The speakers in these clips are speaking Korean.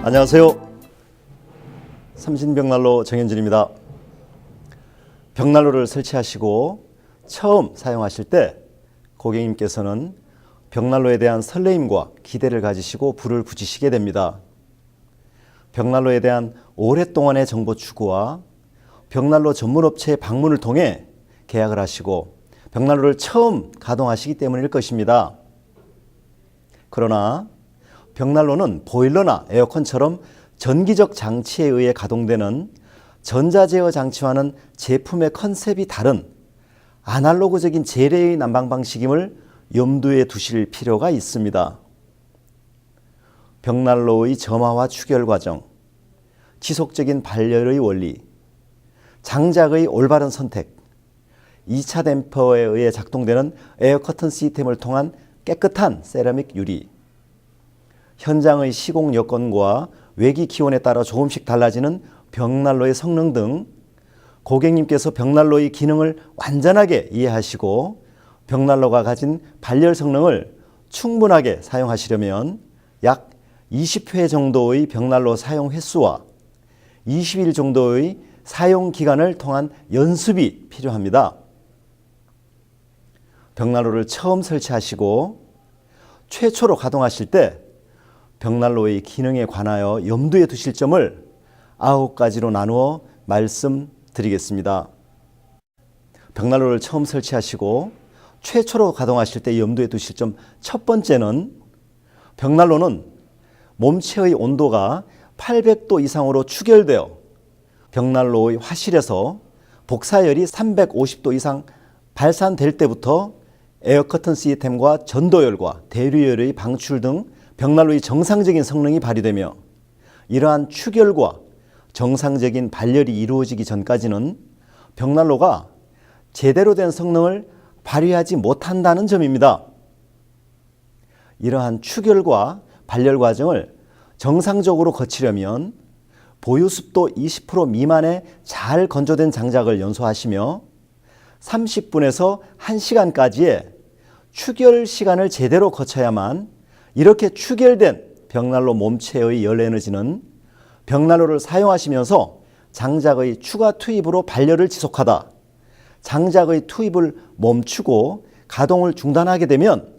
안녕하세요. 삼신벽난로 정현진입니다. 벽난로를 설치하시고 처음 사용하실 때 고객님께서는 벽난로에 대한 설레임과 기대를 가지시고 불을 붙이시게 됩니다. 벽난로에 대한 오랫동안의 정보 추구와 벽난로 전문업체의 방문을 통해 계약을 하시고 벽난로를 처음 가동하시기 때문일 것입니다. 그러나 벽난로는 보일러나 에어컨처럼 전기적 장치에 의해 가동되는 전자제어 장치와는 제품의 컨셉이 다른 아날로그적인 재래의 난방 방식임을 염두에 두실 필요가 있습니다. 벽난로의 점화와 추결 과정, 지속적인 발열의 원리, 장작의 올바른 선택, 2차 댐퍼에 의해 작동되는 에어 커튼 시스템을 통한 깨끗한 세라믹 유리, 현장의 시공 여건과 외기 기온에 따라 조금씩 달라지는 벽난로의 성능 등 고객님께서 벽난로의 기능을 완전하게 이해하시고 벽난로가 가진 발열 성능을 충분하게 사용하시려면 약 20회 정도의 벽난로 사용 횟수와 20일 정도의 사용 기간을 통한 연습이 필요합니다. 벽난로를 처음 설치하시고 최초로 가동하실 때 벽난로의 기능에 관하여 염두에 두실 점을 9가지로 나누어 말씀드리겠습니다. 벽난로를 처음 설치하시고 최초로 가동하실 때 염두에 두실 점 첫 번째는 벽난로는 몸체의 온도가 800도 이상으로 추결되어 벽난로의 화실에서 복사열이 350도 이상 발산될 때부터 에어커튼 시스템과 전도열과 대류열의 방출 등 벽난로의 정상적인 성능이 발휘되며 이러한 추결과 정상적인 발열이 이루어지기 전까지는 벽난로가 제대로 된 성능을 발휘하지 못한다는 점입니다. 이러한 추결과 발열 과정을 정상적으로 거치려면 보유습도 20% 미만의 잘 건조된 장작을 연소하시며 30분에서 1시간까지의 추결 시간을 제대로 거쳐야만 이렇게 추결된 벽난로 몸체의 열 에너지는 벽난로를 사용하시면서 장작의 추가 투입으로 발열을 지속하다 장작의 투입을 멈추고 가동을 중단하게 되면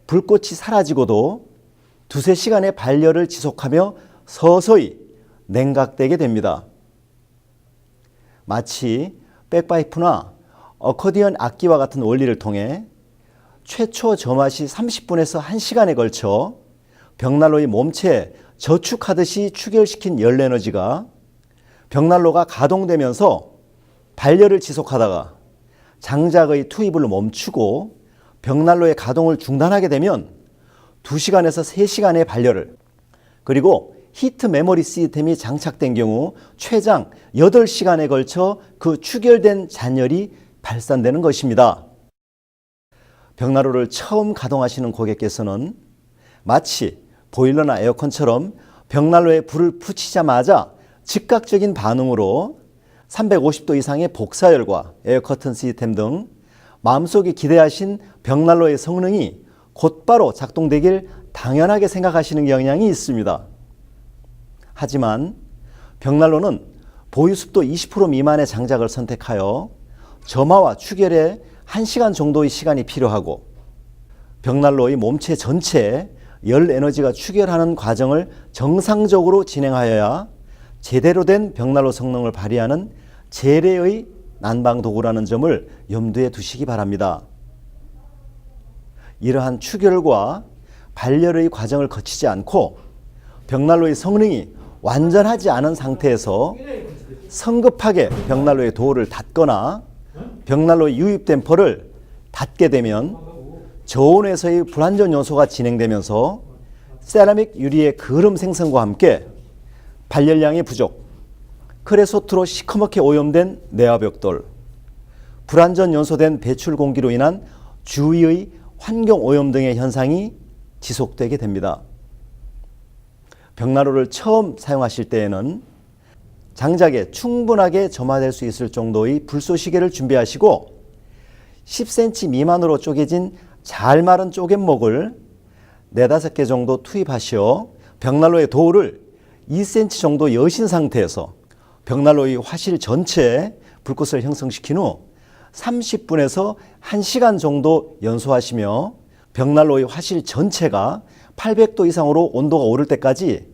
불꽃이 사라지고도 두세 시간의 발열을 지속하며 서서히 냉각되게 됩니다. 마치 백파이프나 어코디언 악기와 같은 원리를 통해 최초 점화 시 30분에서 1시간에 걸쳐 벽난로의 몸체에 저축하듯이 추결시킨 열 에너지가 벽난로가 가동되면서 발열을 지속하다가 장작의 투입을 멈추고 벽난로의 가동을 중단하게 되면 2시간에서 3시간의 발열을 그리고 히트 메모리 시스템이 장착된 경우 최장 8시간에 걸쳐 그 추결된 잔열이 발산되는 것입니다. 벽난로를 처음 가동하시는 고객께서는 마치 보일러나 에어컨처럼 벽난로에 불을 붙이자마자 즉각적인 반응으로 350도 이상의 복사열과 에어커튼 시스템 등 마음속에 기대하신 벽난로의 성능이 곧바로 작동되길 당연하게 생각하시는 경향이 있습니다. 하지만 벽난로는 보유습도 20% 미만의 장작을 선택하여 점화와 추결에 1시간 정도의 시간이 필요하고 벽난로의 몸체 전체에 열 에너지가 추결하는 과정을 정상적으로 진행하여야 제대로 된 벽난로 성능을 발휘하는 재래의 난방 도구라는 점을 염두에 두시기 바랍니다. 이러한 추결과 발열의 과정을 거치지 않고 벽난로의 성능이 완전하지 않은 상태에서 성급하게 벽난로의 도어를 닫거나 벽난로의 유입 댐퍼를 닫게 되면 저온에서의 불완전 요소가 진행되면서 세라믹 유리의 그름 생성과 함께 발열량의 부족, 크레소트로 시커멓게 오염된 내화 벽돌, 불완전 연소된 배출 공기로 인한 주위의 환경 오염 등의 현상이 지속되게 됩니다. 벽난로를 처음 사용하실 때에는 장작에 충분하게 점화될 수 있을 정도의 불쏘시개를 준비하시고 10cm 미만으로 쪼개진 잘 마른 쪼갯목을 4-5개 정도 투입하시어 벽난로의 도우를 2cm 정도 여신 상태에서 벽난로의 화실 전체에 불꽃을 형성시킨 후 30분에서 1시간 정도 연소하시며 벽난로의 화실 전체가 800도 이상으로 온도가 오를 때까지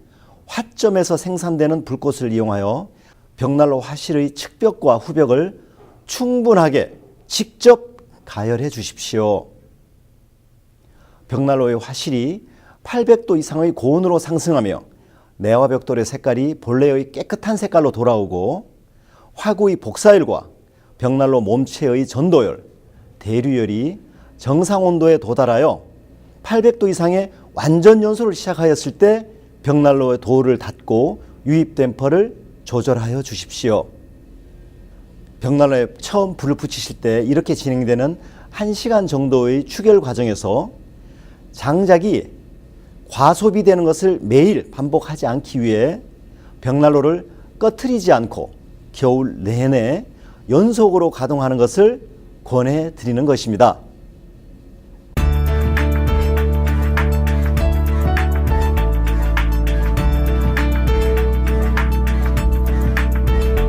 화점에서 생산되는 불꽃을 이용하여 벽난로 화실의 측벽과 후벽을 충분하게 직접 가열해 주십시오. 벽난로의 화실이 800도 이상의 고온으로 상승하며 내화 벽돌의 색깔이 본래의 깨끗한 색깔로 돌아오고 화구의 복사열과 벽난로 몸체의 전도열, 대류열이 정상 온도에 도달하여 800도 이상의 완전 연소를 시작하였을 때 벽난로의 도를 닫고 유입 댐퍼를 조절하여 주십시오. 벽난로에 처음 불을 붙이실 때 이렇게 진행되는 1시간 정도의 추결 과정에서 장작이 과소비되는 것을 매일 반복하지 않기 위해 벽난로를 꺼트리지 않고 겨울 내내 연속으로 가동하는 것을 권해 드리는 것입니다.